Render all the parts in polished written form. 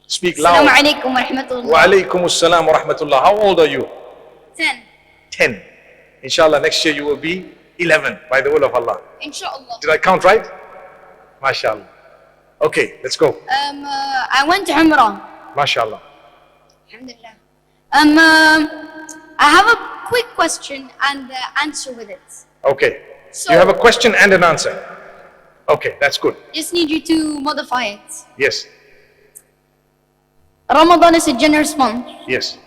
Speak loud. Assalamu alaikum wa rahmatullah. Wa alaykum assalam wa rahmatullah. How old are you? 10. 10. Inshallah, next year you will be 11 by the will of Allah. Inshallah. Did I count right? MashaAllah. Okay, let's go. I went to Umrah. MashaAllah. Alhamdulillah. I have a quick question and answer with it. Okay. So- You have a question and an answer. Okay, that's good. Just need you to modify it. Yes, Ramadan is a generous month. yes.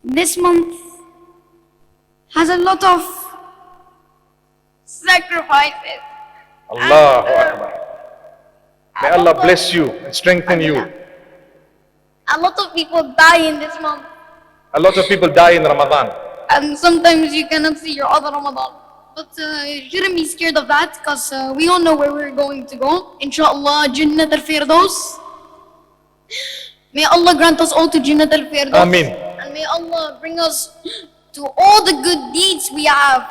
This month has a lot of sacrifices. Allahu Akbar. May Allah bless you and strengthen you. A lot of people die in this month. A lot of people die in Ramadan. And sometimes you cannot see your other Ramadan. But you shouldn't be scared of that because we all know where we're going to go. Inshallah, Jannat al-Firdaus. May Allah grant us all to Jannat al-Firdaus. Ameen. And may Allah bring us to all the good deeds we have.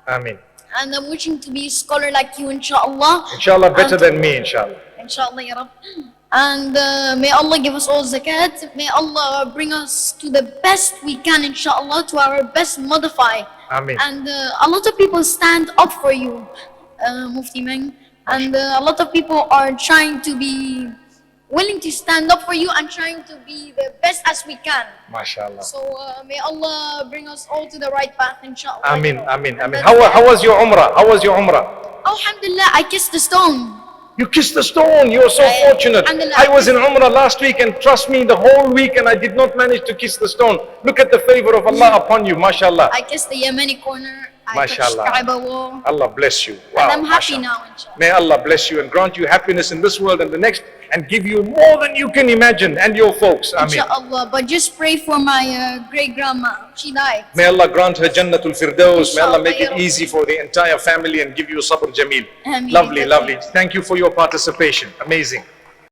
Ameen. And I'm wishing to be a scholar like you, inshallah. Inshallah, better And- than me, inshallah. Inshallah, ya Rab. And may Allah give us all zakat. May Allah bring us to the best we can, inshallah, to our best modify. Ameen. And a lot of people stand up for you, Mufti Menk. And a lot of people are trying to be willing to stand up for you and trying to be the best as we can. MashaAllah. So may Allah bring us all to the right path, inshallah. Ameen, ameen, And ameen. that's- How was your Umrah? How was your Umrah? Alhamdulillah, I kissed the stone. You kissed the stone. You are so I- fortunate. Alhamdulillah. I was in Umrah last week, and trust me, the whole week, and I did not manage to kiss the stone. Look at the favor of Allah upon you, mashallah. I kissed the Yemeni corner. I touched Mashallah. Kaaba wall. Allah bless you. Wow, And I'm happy mashallah. now, inshallah. May Allah bless you and grant you happiness in this world and the next, and give you more than you can imagine, and your folks. Ameen. Inshallah. But just pray for my great grandma. She died. May Allah grant her Jannatul Firdaus. May Allah make it Inshallah. easy for the entire family and give you sabr jameel. Ameen. Lovely, lovely. Thank you for your participation. Amazing.